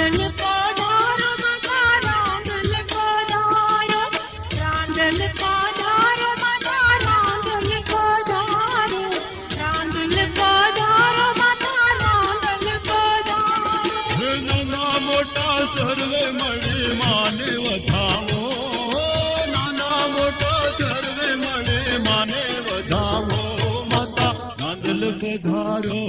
રાંધલ પધારો માતા રાંધલ પધારો, રાંધલ પધારો માતા રાંધલ પધારો, રાંધલ પધારો માતા રાંધલ પધારો. નાના મોટા સર્વે મળે માને વધાવો, નાના મોટા સર્વે મળે માને વધાવો, માતા રાંધલ પધારો.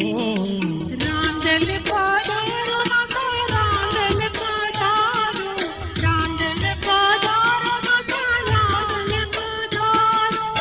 રાંધલ પધારો માતા રાંધલ પધારો, રાંધલ પધારો માતા રાંધલ પધારો.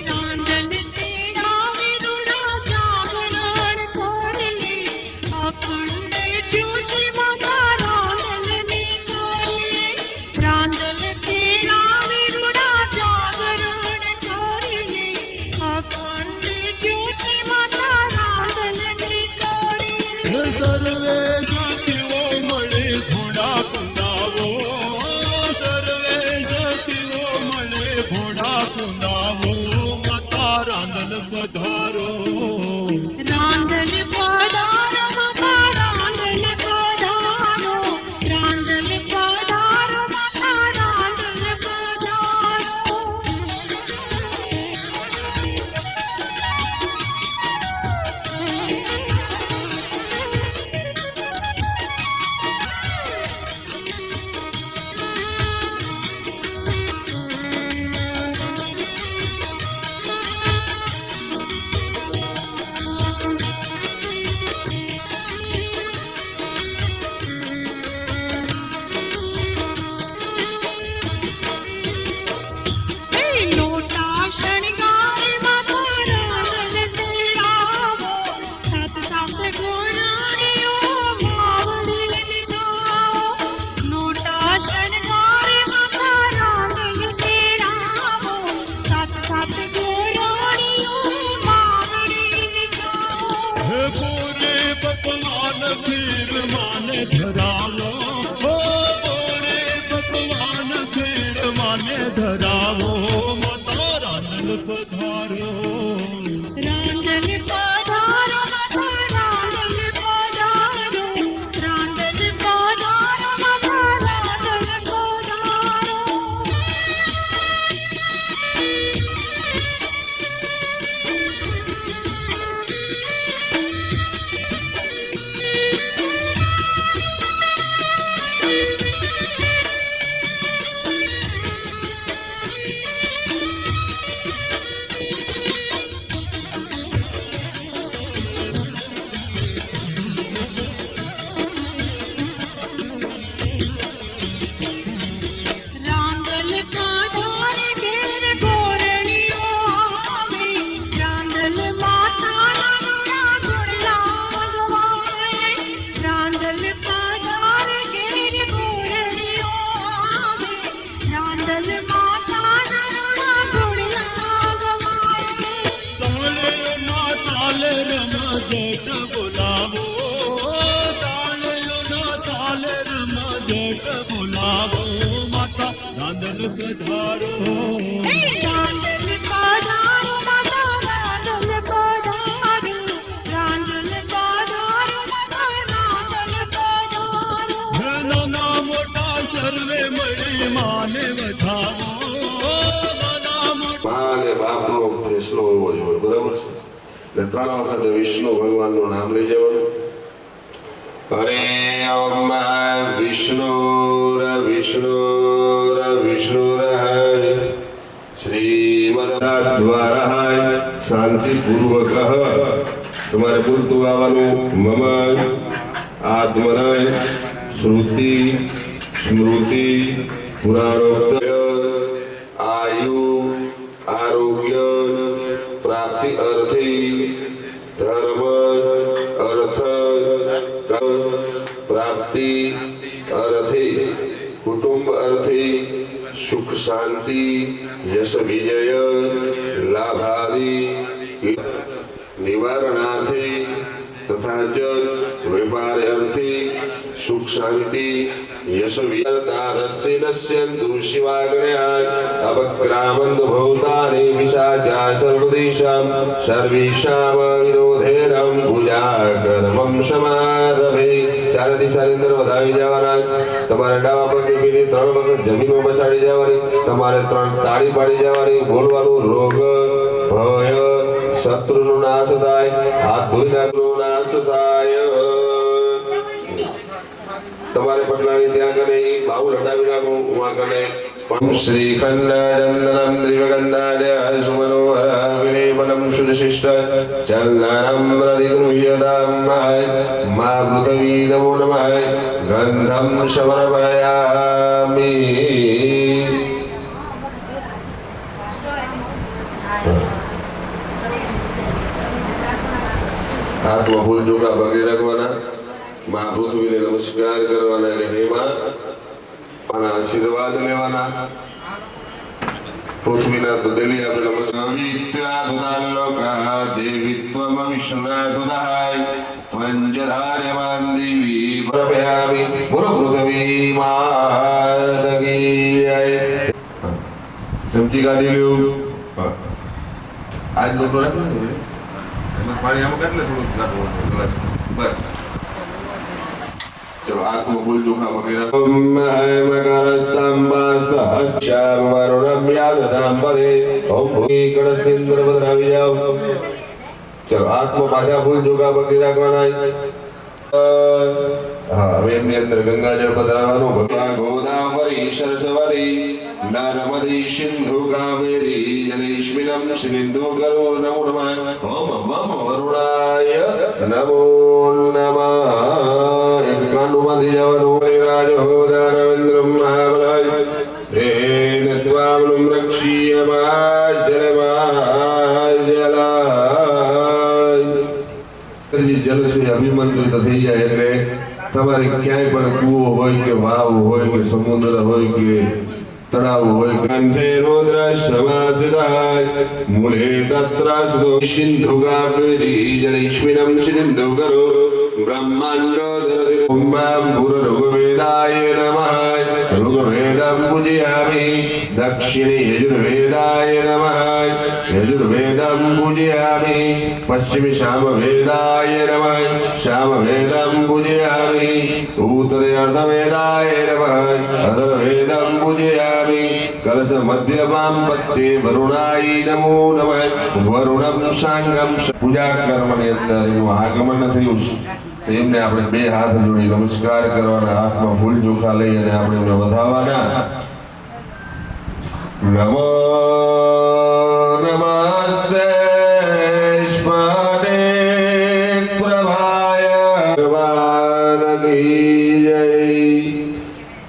રાંધલ તેડાવે રૂડા જાગરણ કોરલે, અખંડ જ્યોતિ માતા રાંધલની કોરલે. રાંધલ તેડાવે રૂડા જાગરણ કોરલે, અખંડ જ્યોતિ માતા રાંધલની કોરલે. સર્વે સખીઓ મળે ઘોડા કુંદાવો, સર્વે સખીઓ મળે ઘોડા કુંદાવો, માતા રાંધલ પધારો. રાંધલ પધારો માતા રાંધલ પધારો, રાંધલ પધારો માતા રાંધલ પધારો. લોટા શણગારે માતા રાંધલ તેડાવો, સાત સાત ઘોડાણીઓ માવડી લીધાવો. લોટા શણગારે માતા રાંધલ તેડાવો, સાત સાત ઘોડાણીઓ માવડી લીધાવો. હે પૂરે પકવાન ખીર માને ધરાવો, હો પૂરે પકવાન ખીર માને ધરાવો, માતા રાંધલ પધારો. રાંધલ પધારો માતા રાંધલ પધારો, રાંધલ પધારો માતા રાંધલ પધારો. રાંધલ પધારે ઘેર ગોરણીઓ આવે, રાંધલ માતાના રૂડા ઘોડલા ગવાય. રાંધલ પધારે ઘેર ગોરણીઓ આવે, રાંધલ માતાના રૂડા ઘોડલા ગવાય. તાળીઓના તાલે રમઝટ બોલાવો, તાળીઓના તાલે રમઝટ બોલાવો, માતા રાંધલ પધારો. રાંધલ પધારો માતા રાંધલ પધારો, રાંધલ પધારો માતા રાંધલ પધારો. હે નાના મોટા સર્વે મળી માને વધાવો, નાના મોટા મા અને બાપનો ફેસલો હોવો જોઈએ, બરાબર છે. એટલે 3 વખત વિષ્ણુ ભગવાનનું નામ લઈ જવાનું. હરે ઓમ વિષ્ણુર વિષ્ણુર વિષ્ણુર શ્રીમદ દ્વારા શાંતિપૂર્વક તમારે બોલતું આવવાનું. મમ આત્મનય શ્રુતિ સ્મૃતિ પુરાણોક્ત આયુ આરોગ્ય પ્રાપ્તિ અર્થે ધર્મ અર્થ પ્રાપ્તિ અર્થે કુટુંબ અર્થે સુખ શાંતિ યશ વિજય લાભાદિ નિવારણાર્થે તથા ચ વેપાર અર્થે સુખ શાંતિ યશ વિજયસ્તે નશ્યંતુ શિવાગ્નયા અપક્રામંતુ ભૂતાનિ વિશાચા સર્વદેશામ સર્વેષામ વિરોધેરમ પૂજા કર્મમ સમારભે ચારે દિશાની અંદર વધાવી જવાના તમારે ડાબા પગની પીઠી 3 વખત જમીનમાં પછાડી જવાની તમારે 3 તાળી પાડી જવાની બોલવાનું રોગ ભય શત્રુનો નાશ થાય હાથ ધોઈ નાખનો નાશ થાય તમારે પટલાની ત્યાં કને બાઉલ હટાવી નાખો ઉમા કને શ્રી ખંડચંદનમ દ્રિવગંધાય સુમનોહર વિલેપનમ સુરશિષ્ટ ચંદનમ પ્રતિગૃહ્યતામ મા પૃથ્વી નમો નમઃ ગંધમ સમર્પયામિ હાથમાં ફૂલ ચોખા પકડી રાખવાના મા પૃથ્વીને નમસ્કાર કરવાના અને હેમાં આના આશીર્વાદ લેવાના પૃથ્વીના તો દેલી આપણે નમસ્કાર દેવીત્વમ વિષ્ણુના દુદાય ત્વંજધાર્યમાન દેવી પ્રભયામિ બોલો પૃથ્વી માતકી જય ચમચી કાઢી લ્યો આજ લોકો રાખો ને એમાં પાણી આમાં કેટલે થોડું નાખવું બસ चलो आत्म फूल चोखा वगैरह ओम मकरस्तंभस्तश्याम वरुणम याद संपदे ओम भूमि कड़स्केंद्र बदरावी जाओ चलो आत्म पाछा फूल चोखा वगैरह करवाना हाँ હવે એમની અંદર ગંગાજળ પધરાવવાનું ભગવાન ગોદાવરી સરસ્વતી નર્મદી સિંધુ કાવેરી જલેસ્મિનમ સિંધુ કરો નમો નમઃ ઓમ મમ વરુણાય નમો નમઃ એક કાંડું બાંધી જવાનું રાજ હોદા રવિન્દ્ર મહાબલાય દેન ત્વામનું રક્ષીયમા જલમા જલાય જલ છે અભિમંત્રિત થઈ જાય એટલે તમારે ક્યાંય પણ કૂવો હોય કે વાવ હોય કે સમુદ્ર હોય કે તળાવ હોય કંઠે રોદ્ર સમાસદાય મૂલે તત્રાસ્તો સિંધુ કાવેરી જલેસ્મિનમ સિંધુ કરો બ્રહ્માંડો ઓમ ભૂર્ભુવેદાય નમઃ ઋગ્વેદં પૂજયામિ દક્ષિણે યજુર્વેદાય નમઃ યજુર્વેદં પૂજયામિ પશ્ચિમે સામવેદાય નમઃ સામવેદં પૂજયામિ ઉત્તરે અર્ધવેદાય નમઃ અધર્વેદં પૂજયામિ કલશ મધ્યમામ પત્તે વરુણાય નમો નમઃ વરુણમ સાંગમ પૂજા કર્મની અંદર એનું આગમન થયું તો એમને આપણે બે હાથ જોડી નમસ્કાર કરવાના હાથમાં ફૂલ ચોખા લઈ અને આપણે એમને વધાવવાના નમો નમસ્તે સ્મરે પ્રભાય ભગવાનની જય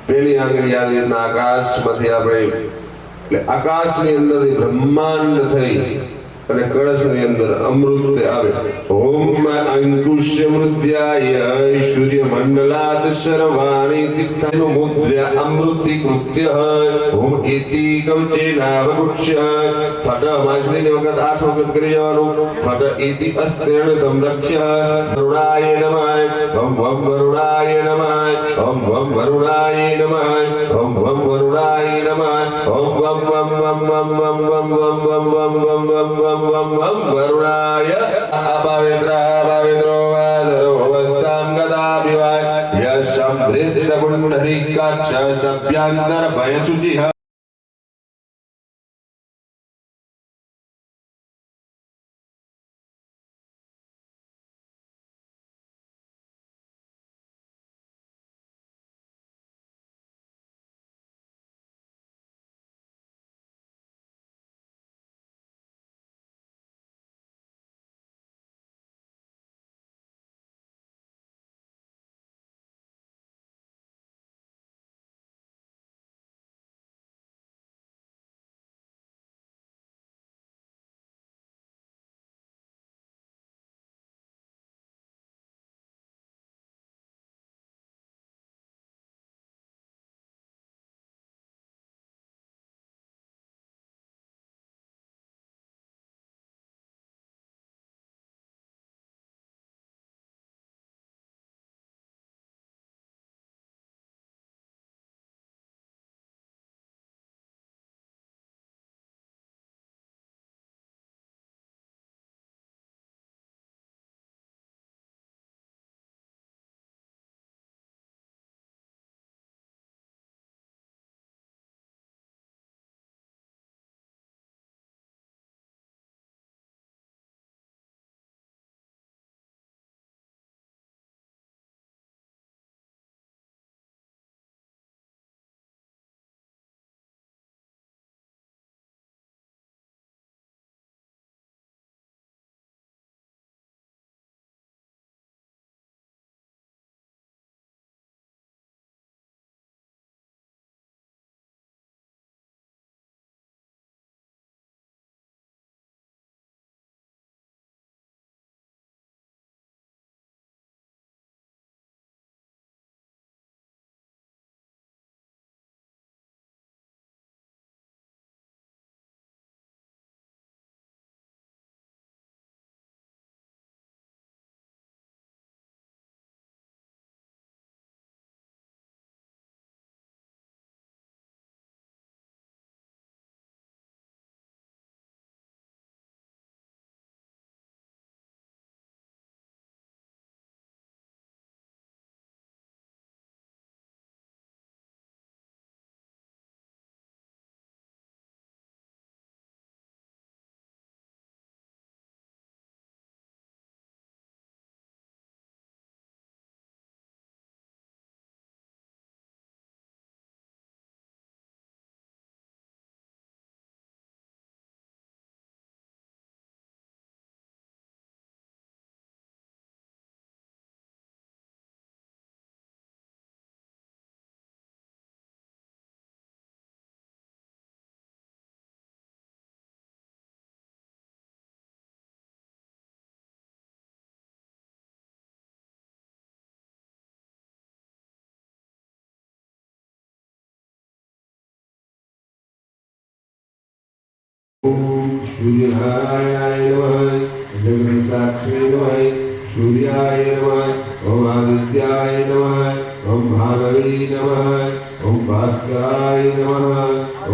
પેલી આંગળી આવી રીતના આકાશમાંથી આપણે એટલે આકાશની અંદર બ્રહ્માંડ થઈ અને કળશની અંદર અમૃત આવે ઓમ અંકુશ્ય મૃત્યાય સૂર્ય મંડલાત સર્વાણી તીર્થાનો મુદ્રા અમૃતિ કૃત્ય ઓમ ઇતિ કવચે નાવગુક્ષ્ય ફટ માછલીની વખત 8 વખત કરી જવાનું ફટ ઇતિ અસ્ત્રેણ સંરક્ષ્ય વરુણાય નમઃ ઓમ ઓમ વરુણાય નમઃ ઓમ ઓમ વરુણાય નમઃ ઓમ ઓમ વરુણાય નમઃ ઓમ ઓમ ઓમ ઓમ ઓમ ઓમ ઓમ ઓમ ઓમ ઓમ ઓમ वम वरुणाय अपवित्रो वादरो अवस्थां गदाभिवाय यशमृत पुण्डरीकाक्ष चप्यांतर भयसुचिः सूर्यनारायणाय नमः जगन्साक्षी नमः सूर्याय नमः ओम आदित्याय नमः ओम भागवी नमः ओम भास्कराय नमः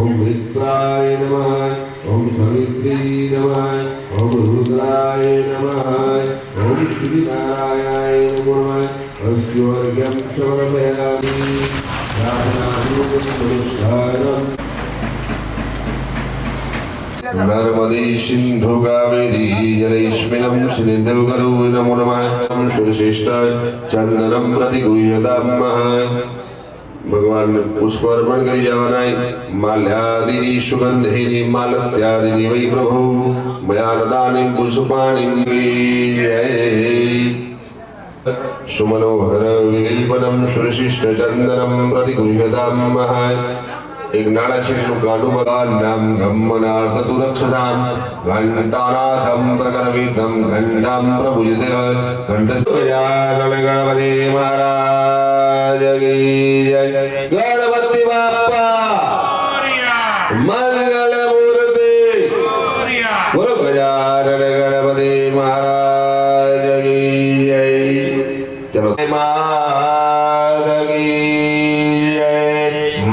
ओम मित्राय नमः ओम सवित्री नमः ओम रुद्राय नमः ओम श्रीनारायणाय नमः अस्योर्घ्यं समर्पयामि नमस्कारम् नर्मदे सिंधु कावेरी जलेस्मिनं सिन्धुकरो नमो नमः सुरश्रेष्ठ चंदनम प्रतिगृह्यताम भगवान ने पुष्प अर्पण करी जवानाय माल्यादीनि सुगंधेनि मालत्यादीनि वै प्रभु मया ददानि पुष्पाणि सुमनोहर विलेपनं सुरशिष्ट चंदनम प्रतिगृह्यताम एक नाणाक्षरीનું ગાડું બગાન નામ ગમ્મનાર્થ તુરક્ષસામ ઘંટાનાથમ પ્રકરવિદમ ઘંટામ પ્રભુજતે ઘંટસ્વયારણ ગણપતિ મહારાજ કી જય ગણપતિ બાપા મંગલ મૂર્તિ બોલો ગજાનન ગણપતિ મહારાજ કી જય ચલો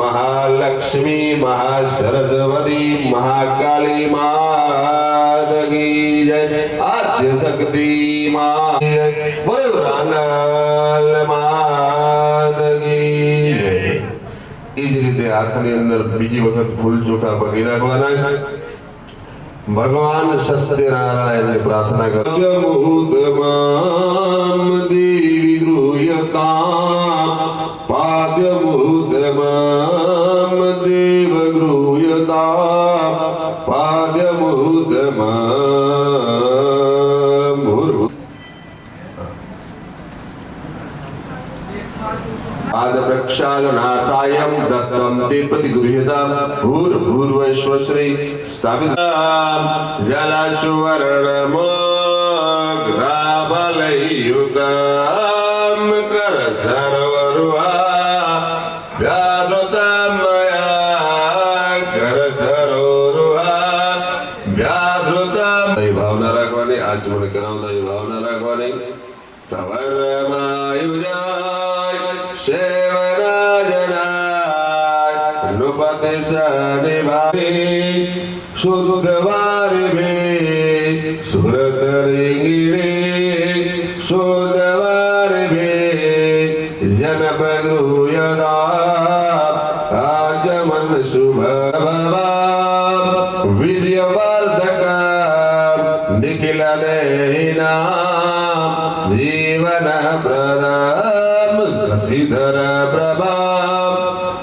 महालक्ष्मी महासरस्वती महाकाली माता की जय आद्य शक्ति माता माता की जय इस रीते हाथनी अंदर बीजी वखत फूल चोखा पगी नाखवाना भगवान सत्यनारायण ने प्रार्थना कर देवी गृह्यताम् पाद्यमुदमाम देव गृह्यताम् पाद्यमुदमाम भूर्भुवः पादप्रक्षालनार्थायं दत्तं ते प्रतिगृह्यतां भूर्भुवस्वश्री स्थापितां जलसुवर्णमोग्धाबलयुतां करसरोरुहा व्याधृतं मया करसरोरुहा व्याधृतं ये भावना રાખવાની આજ મને કરાવતા એ ભાવના રાખવાની તવરમાયુજાય સેવરાજનાય નૃપતિ શનિવારે શુદ્ધવારે ભે સુરત રીંગીડે શુદ્ધવારે ભે જનપગૃહ્યતા આજમન શુભભવા વીર્યવર્ધકા નિખિલ દેહિના જીવન પ્રદામ શશિધર પ્રભામ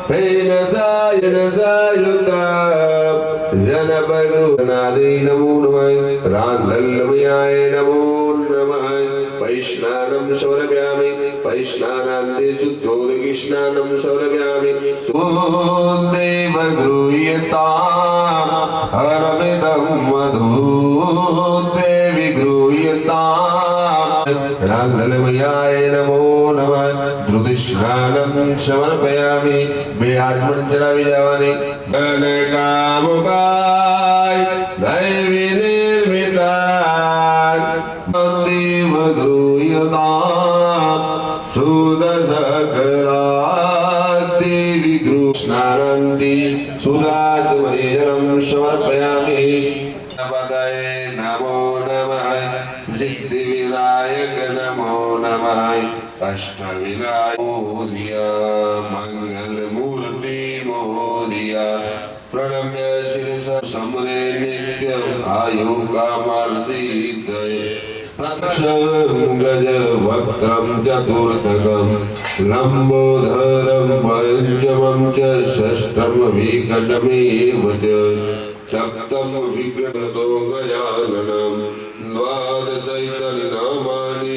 પૈન સાયન સાયુતા जनपगृहनादि नमो नमः रांधल्यमयाय नमो नमः पैष्णानं सौरभ्यामि पैष्णानान्ते शुद्धोदकिष्णानं सौरभ्यामि देव गृह्यताम् हरमिदं मधु देवी गृह्यताम् रांधल्यमयाय नमो नमः धृतिस्नानं समर्पयामि બે હાથ પણ ચડાવી જવાની કામકાય દૈવી નિર્મિતાય દેવ ગૃહ્યતામ સુદશકરા દેવી કૃષ્ણાનંદી સુદાત્મનિજનમ સમર્પયામિ નમઃ નમો નમઃ સિદ્ધિવિનાયક નમો નમઃ अष्टविनायक मोदिया मंगल मूर्ति मोदिया प्रणम्य शिरसा समरे नित्यम आयु कामार्षितये प्रक्षं गज वक्त्रं चतुर्थकं लंबोदरं पंचमं च षष्ठं विकटमेव च सप्तम विक्रतो गजाननं द्वादशैतानि नामानि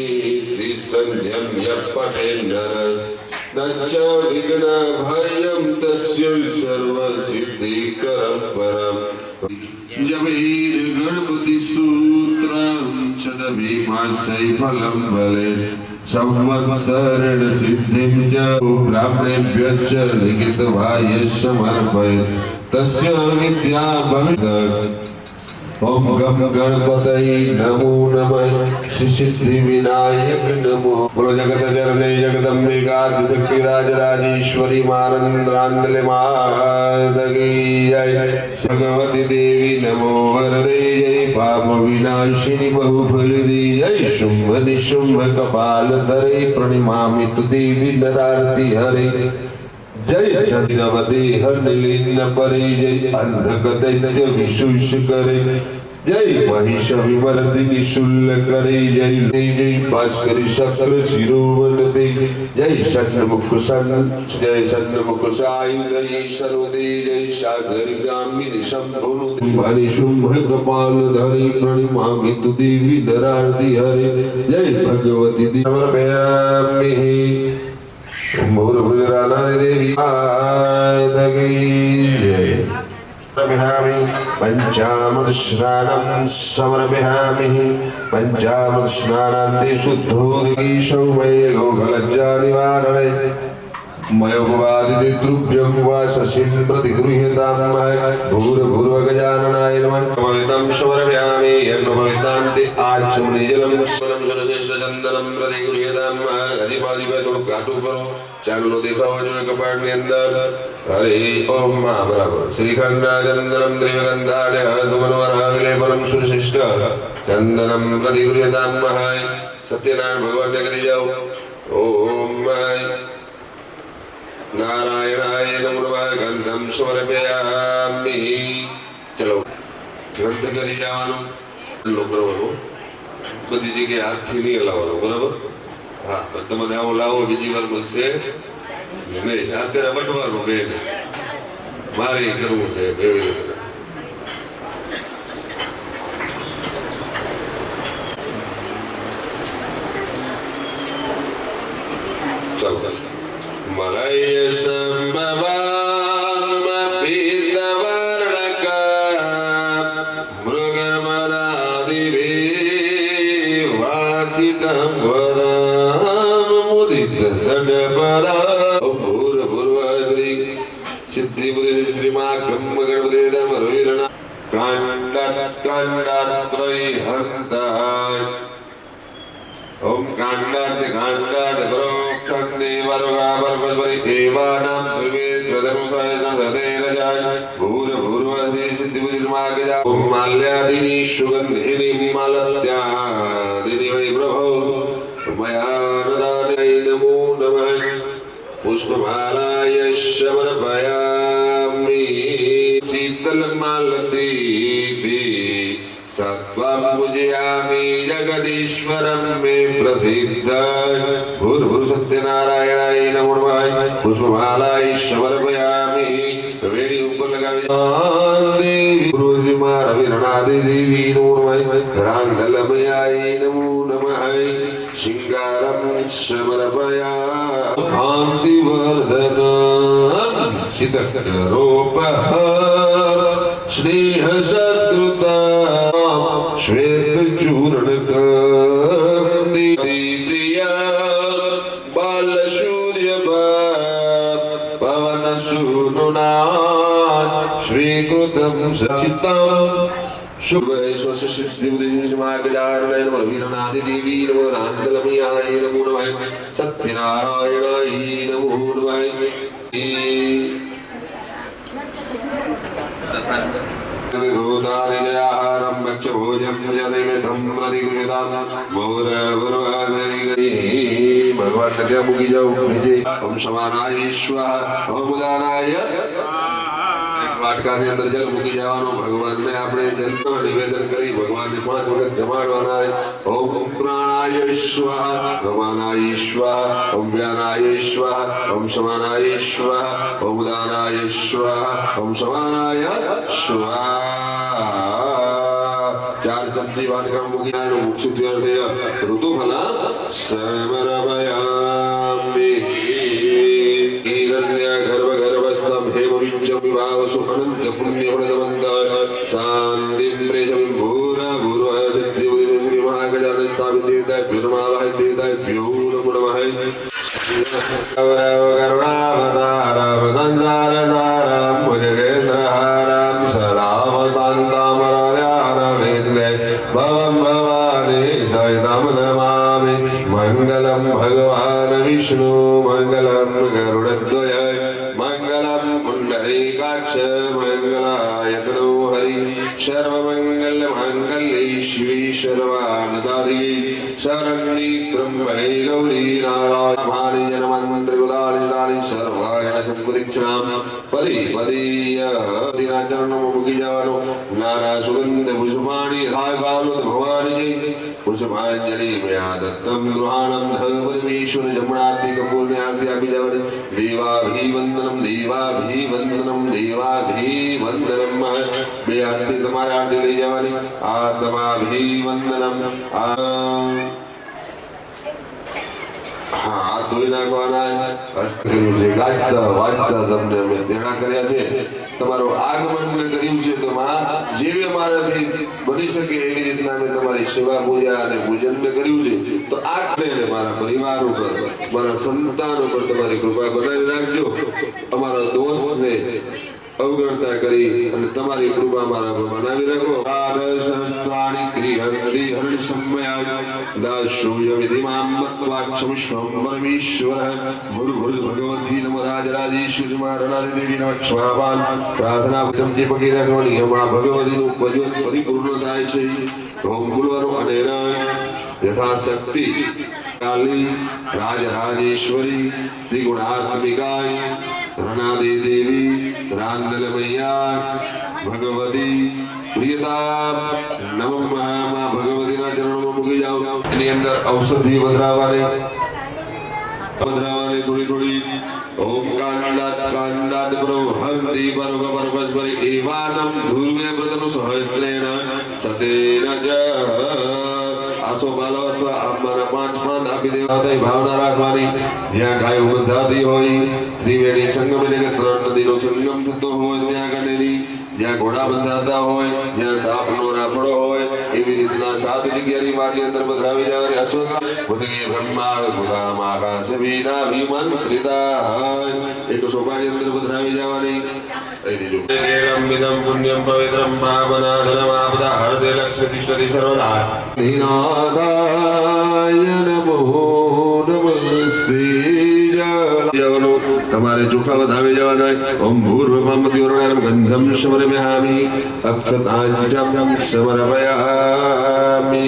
त्रिसन्ध्यं यः पठेन्नर न च विघ्नभयं तस्य सर्वसिद्धिकरं परम् जपेद गणपति सूत्रं शतभिमाशय फलं बले संवत्सरेण सिद्धिं च ब्राह्मणेभ्यश्च लिखित्वा यः समर्पयेत् तस्य विद्या भवेत् ओम गम गणपतये नमो नमः श्री सिद्धि विनायक नमो। बोलो जगत जननी जगदम्बिका शक्ति राजराजेश्वरी मानंद्रांजलि माता की जय। भगवती देवी नमो वरदे जय। पाप विनाशिनी बहुफलदी जय। शुंभ निशुंभ कपाल धरे प्रणिमामि तु देवी नरारति हरे। जय चंद्रवती हरलीन परे जय। अंधकदैत्य विशुष करे जय। महिष विमर्दिनी शूल करे जय। जय भास्करी शक्र शिरोवनते जय। षण्मुख जय षण्मुख सायुधये सर्वदे जय। सागर गामिनी शंभुनुते भरि शुंभ कृपाल धरे प्रणिमामि तु देवी नरारति हरे। जय भगवती देवी समर्पयामि। भूर्भुवस्सुः देवी माता की जय। समर्पयामि पंचामृत स्नानं समर्पयामि। पंचामृत स्नानान्ते शुद्धोदकी सौम्ये लोकलज्जा निवारणे मयोपवादितृभ्यं वाससिं प्रतिगृह्यतां भूर्भुवगजाननाय नमः। पवित्रं समर्पयामि यज्ञपवित्रान्ते आचमनीजलं चंदनम प्रतिगृह्यतां अधिपाधिपति થોડું કાટું કરો ચાલુ દેખાવો જોઈએ કપાટની અંદર। હરે ઓમ મા બરાબર શ્રીખંડાચંદનમ ત્રિગંધાઢ્ય ધુમનવરાવિલેપનમ સુશિષ્ટ ચંદનમ प्रतिगृह्यतां। સત્યનારાયણ ભગવાનને કરી જાઓ। ઓમ नारायणाय नमो नमः। गंधम समर्पयामि। चलो गंध કરી જવાનું કરવાનું બધી જગ્યાએ હાથથી નહીં હલાવવાનું બરાબર। હા તમે આવો લાવો બીજી વાર બનશે નહીં। અત્યારે વટવાનું બે મારે કરવું છે એવી રીતે। ચાલો मलय संभवाम पीतवर्णका मृगमदादिभिः वासितं वराम मुदित षड्पदा। भूर्भुवः श्री सिद्धिबुद्धि श्रीमा ब्रह्म गणपति धर्म रविरणा काण्डात् प्रहन्ताय। ओम काण्डात् काण्डात् प्रोक्षन्ते वरुगावर्परि देवानां त्रिवेद्रधनुसहस्रशतेरजाय। भूर्भुवः श्री सिद्धिबुद्धिर्मार्गजा। ओम माल्यादिनी सुगन्धिनी मालत्यादिनी वै प्रभो मया नदानै नमो नमः। पुष्पमालाय समर्पयामि। शीतलमालतीभिः सत्वं पूजयामि जगदीश्वरं मे प्रसिद्ध। भूर्भुवः सत्यनारायणाय नमो नमः। पुष्पमालाय समर्पयामि। वेणी ऊपर लगावी देवी गुरुजिमा रविरणादि देवी नमो नमः। रांधलमयाय नमो नमः। सिंगारं समर्पयामि। कान्तिवर्धनम् शीतकरोपः स्नेहसत्कृता श्वेत चूर्ण प्रिया बाल सूर्य पवन सूनुना स्वीकृतं सचितं शुभ सिद्धिबुद्धिमार्गजाननाय नमो वीरनादि देवी नमो रांधलमयाय नमो नमः। सत्यनारायणाय नमो नमः। भूतानिजयाहारं भक्ष्यभोजं जलनिधं प्रतिगृह्यतां। भगवान नदिया मुकी जाओ नीचे। ओम समानाय स्वाहा। ओम उदानाय વાટકાની અંદર જલ મૂકી જવાનો। ભગવાનને આપણે જલનો નિવેદન કરી ભગવાનને 5 વખત જમાડવાના। ઓમ પ્રાણાય સ્વાહા। ભગવાનાય સ્વાહા। ઓમ વ્યાનાય સ્વાહા। ઓમ સમાનાય સ્વાહા। ઓમ ઉદાનાય સ્વાહા। ઓમ સમાનાય સ્વાહા। 4 ચમચી વાટકા મૂકી મુખ શુદ્ધિ અર્થે ઋતુફલા સમર્પયામિ। હિરણ્ય ગર્ભગર્ભસ્તમ हेमविंचम विभावसु अनंत पुण्यप्रदवन्ताय शान्तिं प्रेषं भूर्भुवः सिद्धिबुद्धि श्रीमहागजानन स्थापित देवताभ्यो नमः। देवताभ्यो नमो नमः। करुणावतारं संसारसारं भुजगेन्द्रहारं सदा वसन्तं हृदयारं विष्णु मंगलम गरुड़ध्वज मंगलम पुंडरीकाक्ष मंगलाय तनो हरि सर्वमंगल मांगल्ये शिवे सर्वानदादि शरण्ये त्र्यंबके गौरी नारायणी जनमन्त्रगुलालितानि सर्वाणि संकुरिक्षणाम पदे पदीय दिनाचरणं मुगिजावनो नाना सुगंध पुष्पाणि यथाकालो भवानी जय पुष्पांजलि मया दत्तं गृहाणं धर्मपरमेश्वर जमुनाति कपूर्ण्यार्ति अभिजवनि देवाभिवंदनं देवाभिवंदनं देवाभिवंदनं बेअर्ति तुम्हारा आरती ले जवनि आत्माभिवंदनं હાથ ધોઈ નાખવાના ગાતા વાંચતા તમને અમે તેડા કર્યા છે તમારું આગમન મેં કર્યું છે તો માં જેવી અમારાથી બની શકે એવી રીતના અમે તમારી સેવા પૂજા અને પૂજન મેં કર્યું છે તો આ કરીને મારા પરિવાર ઉપર મારા સંતાન ઉપર તમારી કૃપા બનાવી રાખજો અમારા દોસ્તને અવગણતા કરી અને તમારી કૃપા મારા પર બનાવી રાખો આદર્શસ્ત્રાણિ ક્રિયંતિ હરિ સમયાય દાશોય વિધિમામ મત્વાક્ષમ પરમેશ્વર ભૂલ ભૂલ ભગવતી નમ રાજરાજેશ્વરી મહારાણી દેવી નમઃ પ્રાર્થના જમતી પકડી રાખવાની એમાં ભગવતીનું ભજન પરિપૂર્ણ થાય છે ઓમ બોલવાનું અને યથાશક્તિ કાલી રાજરાજેશ્વરી ત્રિગુણાત્મિકાય रनादि देवी रांदल मैया भगवती प्रियता नमः मां भगवती ना चरणों में मुकी जाओ एनी अंदर औषधि बदरावाने थोड़ी थोड़ी ओम कांडात प्रभहंति परग परपस्परि एवानं धूर्वे प्रतनु सहस्रेण सतेन च आसो बालो अथवा आत्माना પાંચ પાંદ આપી દેવાય ભાવના રાખવાની જ્યાં ગાયો બંધાતી હોય ત્રિવેણી સંગમ એટલે કે ત્રણ નદીનો સંગમ થતો હોય ત્યાં ગણેલી જ્યાં ઘોડા બંધાતા હોય જ્યાં સાપનો રાફડો હોય એવી રીતના સાત જગ્યાની માટી અંદર પધરાવી જવાની અશ્વત્થ ભૂતગી બ્રહ્મા ગુલામ આકાશ વીરા વિમંત્રિતા એક સોપાની અંદર પધરાવી જવાની પુણ્યમ પવિત્રમ પાવનાધનમાપદા હરદે લક્ષ્મી તિષ્ઠતિ સર્વદા ધીનાદાય નમો નમસ્તે જલ તમારે ચોખા વધાવી જવાના ઓમ ભૂર્ભુવસ્સુઃ ગંધમ સમર્પયામિ અક્ષતાંજલિ સમર્પયામિ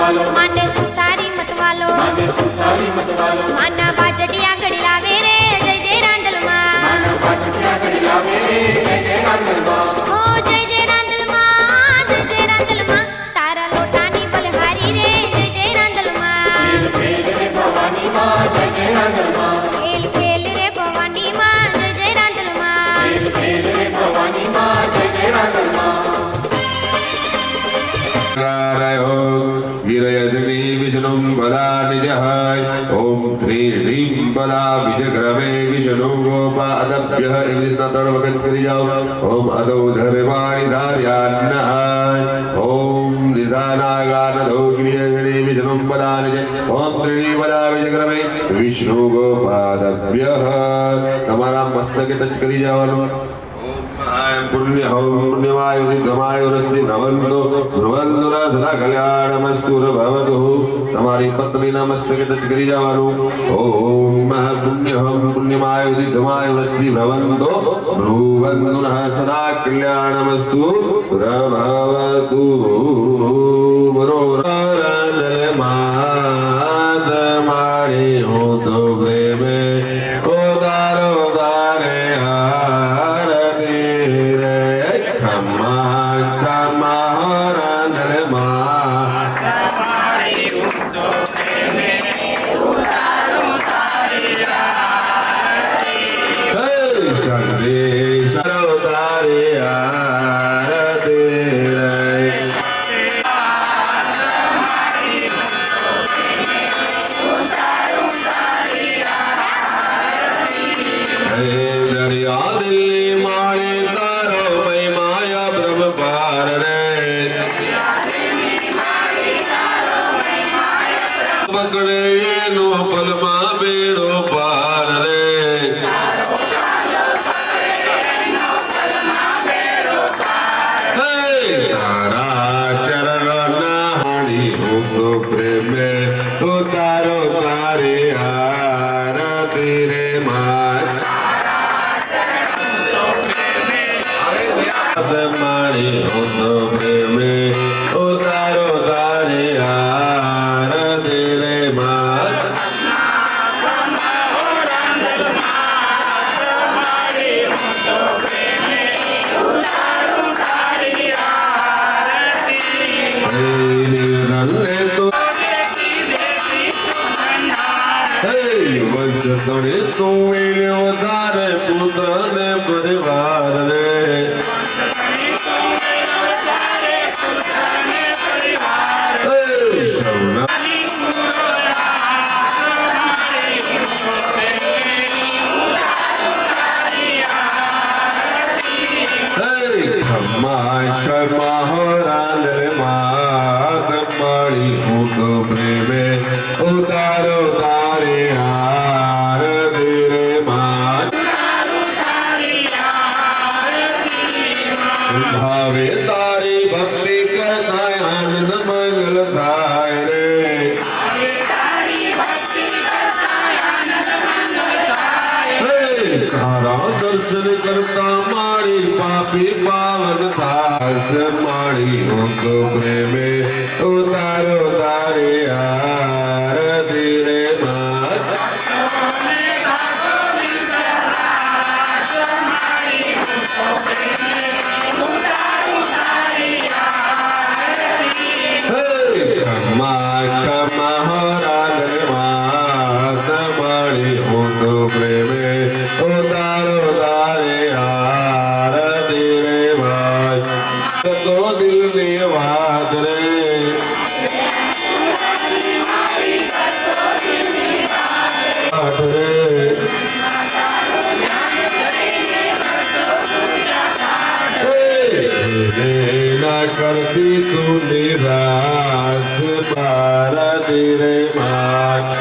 माने सुतारी मत वालो माना बाजटिया घड़ी लावे रे जय जय रांदल मां हो जय जय रांदल मां तारा लोटानी बलहारी रे जय जय रांदल मां खेल खेल रे भवानी मां जय जय रांदल मां खेल खेल रे भवानी मां जय जय रांदल मां खेल खेल रे भवानी मां जय जय रांदल मां गिरयजनी विष्णुं पदा निजहाय ओम ह्रीं ह्रीं पदा विजग्रवे विष्णु गोपादभ्यः एવી રીતના ત્રણ વખત કરી જાઓ ઓમ અદૌધરવાણી ધાર્યાન્નહાય ઓમ નિધાનાગાનધો गिरयजनी विष्णुं पदा निज ओम ત્રીણી પદા વિજગ્રવે વિષ્ણુ ગોપાદભ્યઃ તમારા મસ્તકે ટચ કરી જવાનું પુણ્યમાયુધિધમાયુરસ્તિ ભ્રવંતો ભ્રુવંતુના સદા કલ્યાણમસ્તુ ભવતુ તમારી પત્નીના મસ્તકે ટચ કરી જવાનું ઓમ પુણ્યમાયુધિધમાયુરસ્તિ ભ્રવંતો ભ્રુવંતુના સદા કલ્યાણમસ્તુ ભવતુ મનોરંજન માત મારી હો તો પ્રેમે ઓ તારો તારે આરતી રે માં માણી હું તો પ્રેમે ઉતારો તારે આરતી રે માં વંશતણી તું તારે પુત્ર ને પરિવાર રે મારી હું તો પ્રેમે ઉતારો તારે આરતી રે માં ભાવે તારી ભક્તિ કરતા આનંદ મંગલ થાય રે તારા દર્શન કરતા મારી પાપી પાવન થાસ મારી હું તો પ્રેમે ઉતારો તારે આરતી રે માં પ્રેમે ઉતારો તારે આરતી રે ભાઈ તો દિલની વાત રે ના કરતી તું નિરાશ ભારતી રે માં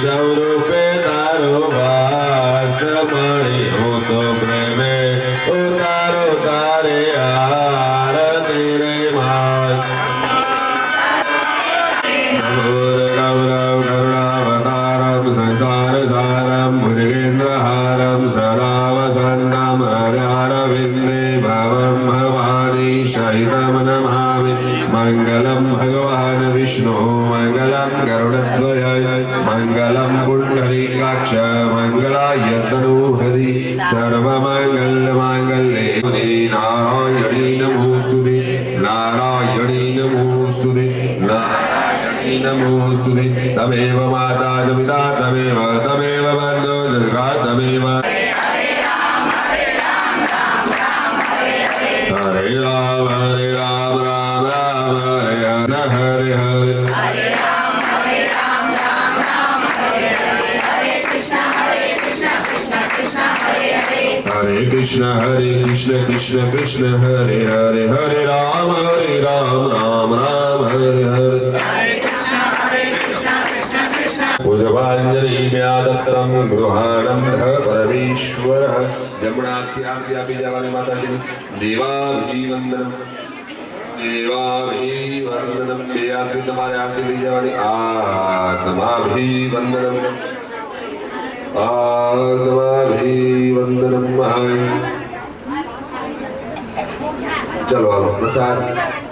સ્વરૂપે તારો વાસ મળી હું તો પ્રેમે ઉતારો તારે આરતી રે માં ગૌરવ કરુણાવતારમ સંસાર ધારમ ભુજગેન્દ્રહારમ સદા વસંતમ હરવિંદે ભવમ ભવાની સહિતમ નમામિ મંગલમ ભગવાન વિષ્ણુ મંગલમ ગરુડધ્વજ મંગલમ પુંડરીકાક્ષ મંગલાય તનૂહરિ સર્વમંગલ માંગલ્યે નારાયણી નમોસ્તુતે નારાયણી નમોસ્તુતે નારાયણી નમોસ્તુતે તમેવ માતા ચ પિતા તમેવ બંધો જગા તમેવ હરે રામ રામ રામ હરે હરે હરે हरे कृष्ण कृष्ण कृष्ण हरे हरे हरे राम राम राम हरे हरे पूजवांजलिम्यादत्तं गृहाणं परमेश्वरः जमुनात्यापि जवानी माताजी देवाभिवंदनम देवाभिवंदनम बेयाति तुम्हारे आरती दी जवानी आत्माभिवंदनम आत्माभिवंदनम चलो प्रसाद